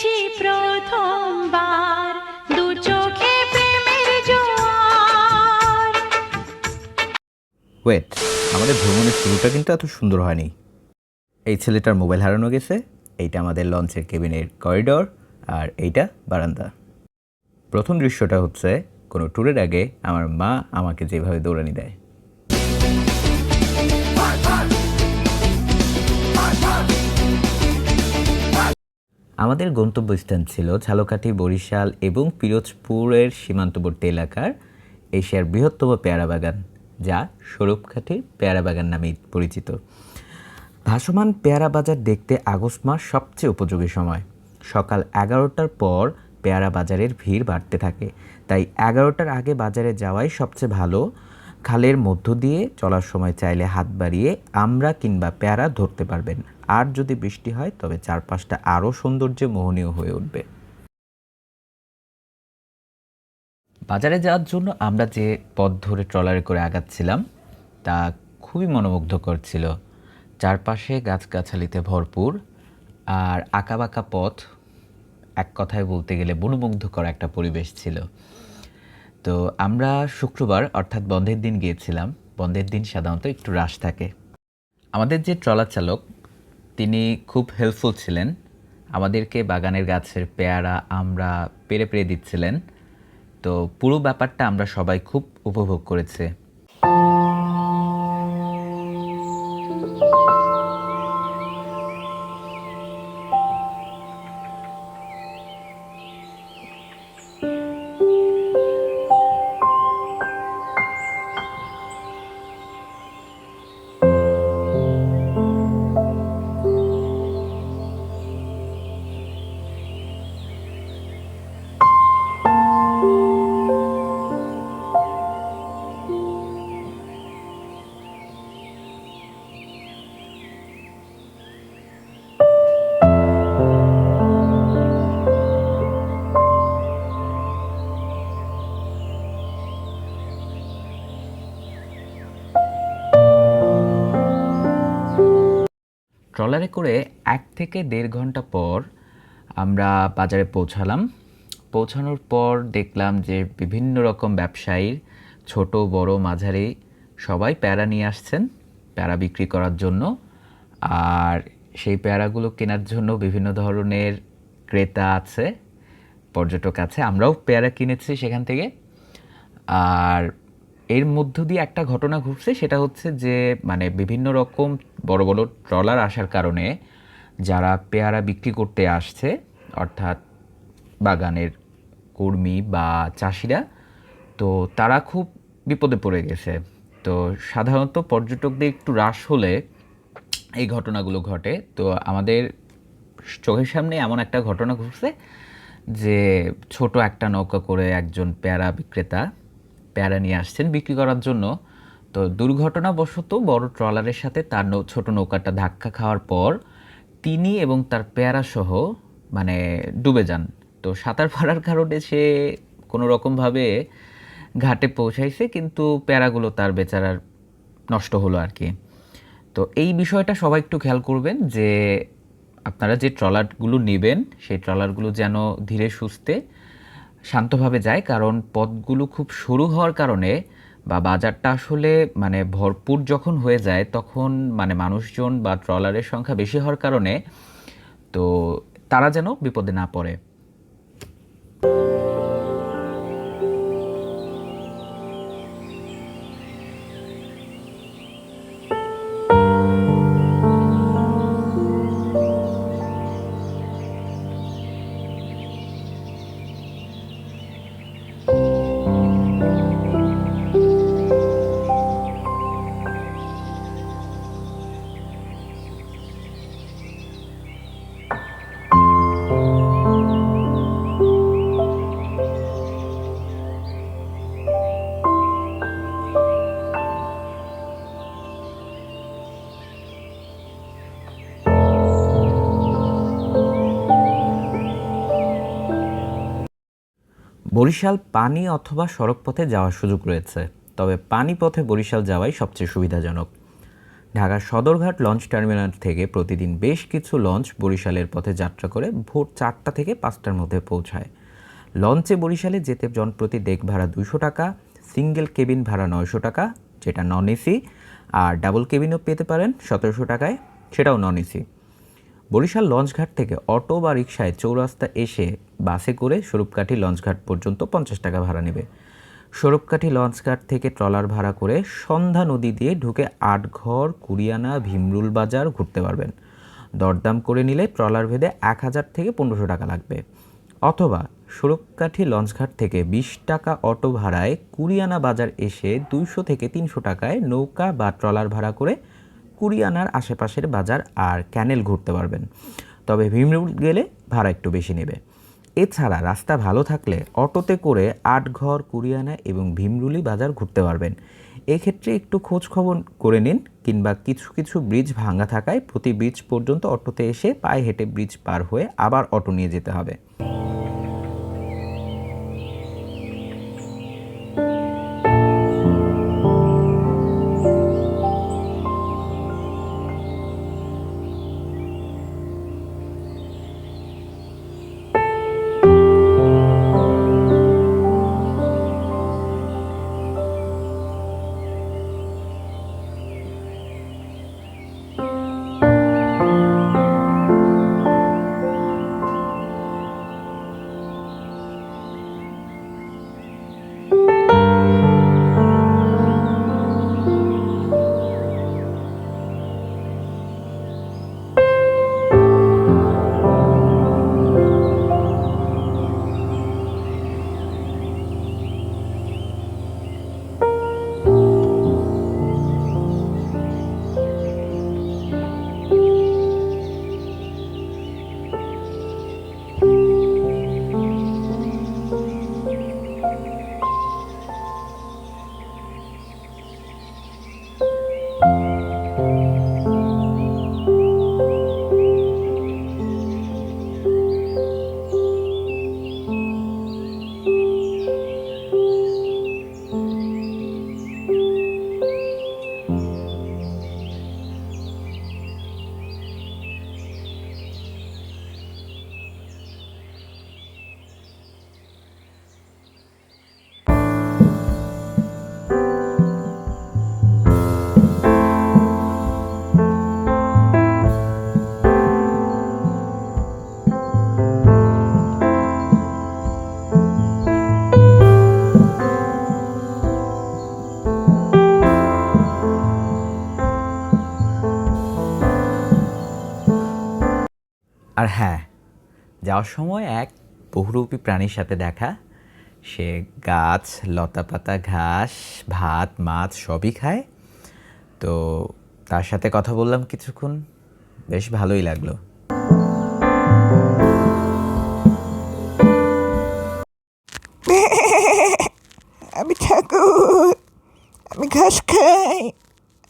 দেখেছি প্রথমবার দু চোখে প্রেমের জোয়ার। ওয়েট, আমাদের ভ্রমণের শুরুটা কিন্তু এত সুন্দর হয়নি। এই ছেলেটার মোবাইল হারানো গেছে, এইটা আমাদের লঞ্চের কেবিনের করিডোর, আর এইটা বারান্দা। প্রথম দৃশ্যটা হচ্ছে কোনো ট্যুরের আগে আমার মা আমাকে যেভাবে দৌড়ানি দেয়। আমাদের গন্তব্যস্থান ছিল ঝালকাঠি, বরিশাল এবং পিরোজপুরের সীমান্তবর্তী এলাকার এশিয়ার বৃহত্তম পেয়ারা বাগান, যা স্বরূপকাঠির পেয়ারা বাগান নামে পরিচিত। ভাসমান পেয়ারা বাজার দেখতে আগস্ট মাস সবচেয়ে উপযোগী সময়। সকাল 11টার পর পেয়ারা বাজারের ভিড় বাড়তে থাকে, তাই 11টার আগে বাজারে যাওয়াই সবচেয়ে ভালো। খালের মধ্য দিয়ে চলার সময় চাইলে হাত বাড়িয়ে আমরা কিংবা পেয়ারা ধরতে পারবেন। আর যদি বৃষ্টি হয় তবে চারপাশটা আরও সৌন্দর্যে মোহনীয় হয়ে উঠবে। বাজারে যাওয়ার জন্য আমরা যে পথ ধরে ট্রলারে করে আগাচ্ছিলাম তা খুবই মনোমুগ্ধকর ছিল। চারপাশে গাছগাছালিতে ভরপুর আর আঁকাবাঁকা পথ, এক কথায় বলতে গেলে মনোমুগ্ধকর একটা পরিবেশ ছিল। তো আমরা শুক্রবার অর্থাৎ বন্ধের দিন গিয়েছিলাম। বন্ধের দিন সাধারণত একটু রাশ থাকে। আমাদের যে ট্রলার চালক তিনি খুব হেল্পফুল ছিলেন, আমাদেরকে বাগানের গাছের পেয়ারা আমরা পেরে পেরে দিচ্ছিলেন। তো পুরো ব্যাপারটা আমরা সবাই খুব উপভোগ করেছি। ট্রলারে করে 1 থেকে 1.5 ঘন্টা পর আমরা বাজারে পৌঁছালাম। পৌঁছানোর পর দেখলাম যে বিভিন্ন রকম ব্যবসায়ী, ছোট বড় মাঝারি সবাই পেয়ারা নিয়ে আসছেন পেয়ারা বিক্রি করার জন্য। আর সেই পেয়ারাগুলো কেনার জন্য বিভিন্ন ধরনের ক্রেতা আছে, পর্যটক আছে। আমরাও পেয়ারা কিনেছি সেখান থেকে। আর এর মধ্য দিয়ে একটা ঘটনা ঘটছে, সেটা হচ্ছে যে মানে বিভিন্ন রকম বড় বড় ট্রলার আসার কারণে যারা পেয়ারা বিক্রি করতে আসছে, অর্থাৎ বাগানের কর্মী বা চাষিরা, তো তারা খুব বিপদে পড়ে গেছে। তো সাধারণত পর্যটকদের একটু হ্রাস হলে এই ঘটনাগুলো ঘটে। তো আমাদের চোখের সামনে এমন একটা ঘটনা ঘটছে যে ছোট একটা নৌকা করে একজন পেয়ারা বিক্রেতা পেয়ারা নিয়ে আসছেন বিক্রি করার জন্য। তো দুর্ঘটনাবশত বড় ট্রলারের সাথে তার ছোট নৌকাটা ধাক্কা খাওয়ার পর তিনি এবং তার পেয়ারা সহ মানে ডুবে যান। তো সাঁতার পারার কারণে সে কোনো রকমভাবে ঘাটে পৌঁছাইছে, কিন্তু পেয়ারাগুলো তার বেচারার নষ্ট হলো আর কি। তো এই বিষয়টা সবাই একটু খেয়াল করবেন যে আপনারা যে ট্রলারগুলো নেবেন সেই ট্রলারগুলো যেন ধীরে সুস্থে শান্তভাবে যায়, কারণ পথগুলো খুব সরু হওয়ার কারণে বা বাজারটা আসলে মানে ভরপুর যখন হয়ে যায় তখন মানে মানুষজন বা ট্রলারের সংখ্যা বেশি হওয়ার কারণে তো তারা যেন বিপদে না পড়ে। বরিশাল পানি অথবা সড়ক পথে যাওয়ার সুযোগ রয়েছে, তবে পানিপথে বরিশাল যাওয়াই সবচেয়ে সুবিধাজনক। ঢাকার সদরঘাট লঞ্চ টার্মিনাল থেকে প্রতিদিন বেশ কিছু লঞ্চ বরিশালের পথে যাত্রা করে ভোর 4টা থেকে 5টার মধ্যে পৌঁছায়। লঞ্চে বরিশালে যেতে জনপ্রতি ডেক ভাড়া 200 টাকা, সিঙ্গেল কেবিন ভাড়া 900 টাকা, যেটা নন এসি, আর ডাবল কেবিনও পেতে পারেন 1700 টাকায়, সেটাও নন এসি। বরিশাল লঞ্চঘাট থেকে অটো বা রিকশায় চৌরাস্তা এসে বাসে করে স্বরূপকাঠি লঞ্চঘাট পর্যন্ত 50 টাকা ভাড়া নেবে। স্বরূপকাঠি লঞ্চঘাট থেকে ট্রলার ভাড়া করে সন্ধ্যা নদী দিয়ে ঢুকে আটঘর, কুরিয়ানা, ভীমরুল বাজার ঘুরতে পারবেন। দরদাম করে নিলে ট্রলার ভেদে 1000 থেকে 1500 টাকা লাগবে। অথবা স্বরূপকাঠি লঞ্চঘাট থেকে 20 টাকা অটো ভাড়ায় কুরিয়ানা বাজার এসে 200 থেকে 300 টাকায় নৌকা বা ট্রলার ভাড়া করে কুরিয়ানার আশেপাশের বাজার আর ক্যানেল ঘুরতে পারবেন। তবে ভীমরুল গেলে ভাড়া একটু বেশি নেবে। এছাড়া রাস্তা ভালো থাকলে অটোতে করে আটঘর, কুরিয়ানা এবং ভীমরুলি বাজার ঘুরতে পারবেন। এক্ষেত্রে একটু খোঁজ খবর করে নিন, কিংবা কিছু কিছু ব্রিজ ভাঙা থাকায় প্রতি ব্রিজ পর্যন্ত অটোতে এসে পায়ে হেঁটে ব্রিজ পার হয়ে আবার অটো নিয়ে যেতে হবে। আর হ্যাঁ, যাওয়ার সময় এক বহুরূপী প্রাণীর সাথে দেখা। সে গাছ, লতাপাতা, ঘাস, ভাত, মাছ সবই খায়। তো তার সাথে কথা বললাম কিছুক্ষণ, বেশ ভালোই লাগলো। আমি ঠাকুর, আমি ঘাস খাই,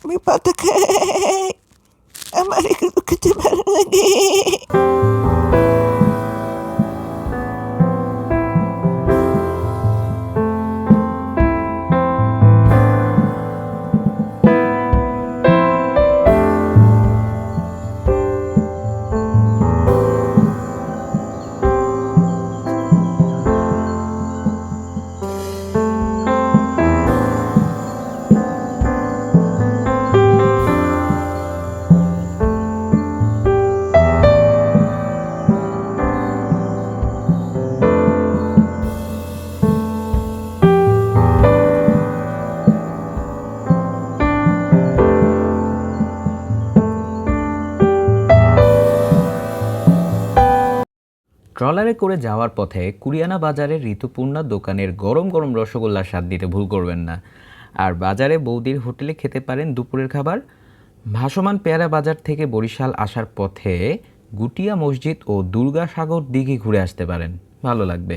আমি পাতা খাই, আমার এগুলো খেতে ভালো লাগে। ট্রলারে করে যাওয়ার পথে কুরিয়ানা বাজারের ঋতুপূর্ণা দোকানের গরম গরম রসগোল্লার স্বাদ দিতে ভুল করবেন না। আর বাজারে বৌদির হোটেলে খেতে পারেন দুপুরের খাবার। ভাসমান পেয়ারা বাজার থেকে বরিশাল আসার পথে গুটিয়া মসজিদ ও দুর্গাসাগর দিঘি ঘুরে আসতে পারেন, ভালো লাগবে।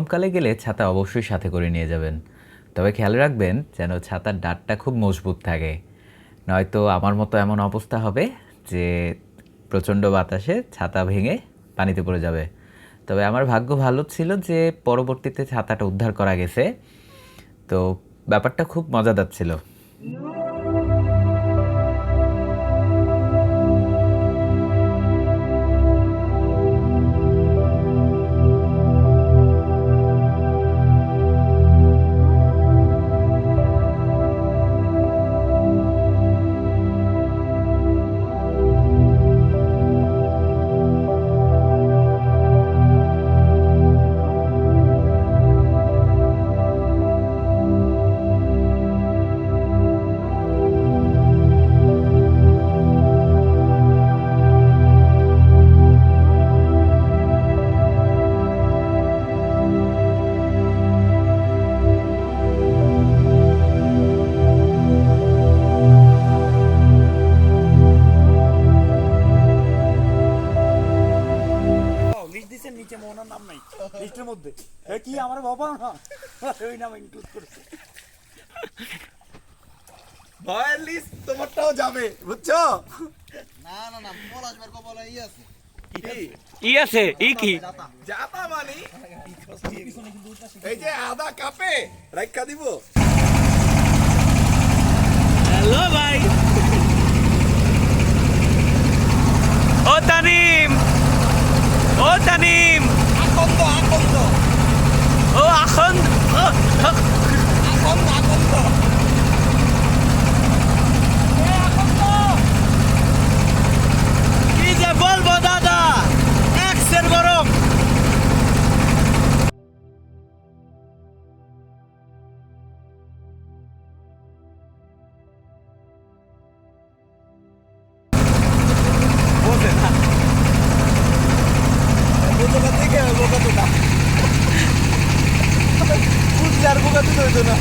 গরমকালে গেলে ছাতা অবশ্যই সাথে করে নিয়ে যাবেন, তবে খেয়াল রাখবেন যেন ছাতার ডাঁটটা খুব মজবুত থাকে, নয়তো আমার মতো এমন অবস্থা হবে যে প্রচণ্ড বাতাসে ছাতা ভেঙে পানিতে পড়ে যাবে। তবে আমার ভাগ্য ভালো ছিল যে পরবর্তীতে ছাতাটা উদ্ধার করা গেছে, তো ব্যাপারটা খুব মজাদার ছিল। লিস্ট দিছেন নিচে মোহনার নাম নাই লিস্টের মধ্যে কি আমার বাবা না ওই নাম ইনক্লুড করেছে ভয়ের লিস্ট তোমারটাও যাবে বুঝছো? না না না পলাশবার কপালে ই আছে কি জাতা মানি এই যে আদা কাপে রাখা দিব। হ্যালো ভাই ও তানিম আকন্দ ও এখন আকন্দ কি যে বলবো দাদা এক্সের গরম। বোকা থেকে বোকা তো না বুঝলে আর বোকা তো হইতো না।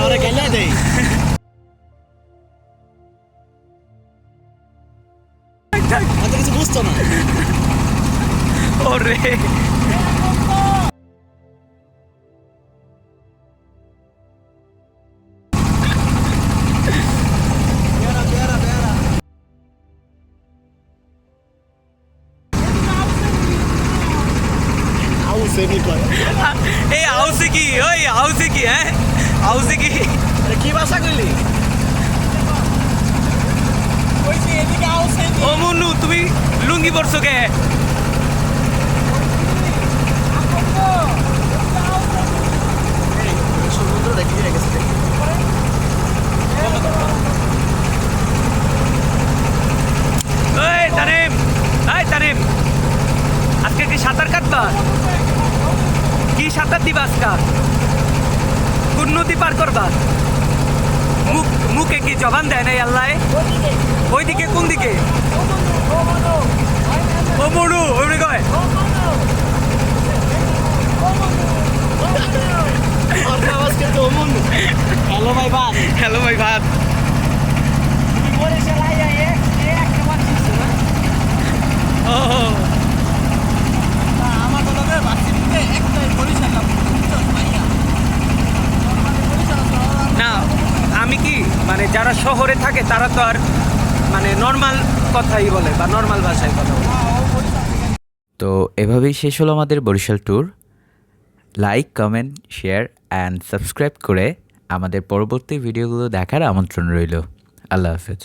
ওরা গেলে দেই কিছু বুঝতো না ওরে এই হাউসে কি ওই হাউসে কি হ্যাঁ হাউসে কি কি ভাষা কইলি ও মনু তুমি লুঙ্গি পরছো কে তানিম আজকে কি সাঁতার কাটবা কি সাঁতার দিবা আজকা কোন নদী পার করবা মুখে কি জবান দেয় নাই আল্লাহ ওইদিকে কোন দিকে ও মরু ওই কয় হ্যালো ভাই ভাত ও না আমি কি মানে যারা শহরে থাকে তারা তো আর মানে নর্মাল কথাই বলে বা নর্মাল ভাষায় কথা বলে। তো এভাবেই শেষ হলো আমাদের Barishal tour. Like, comment, share and subscribe করে আমাদের পরবর্তী ভিডিওগুলো দেখার আমন্ত্রণ রইল। আল্লাহ হাফেজ।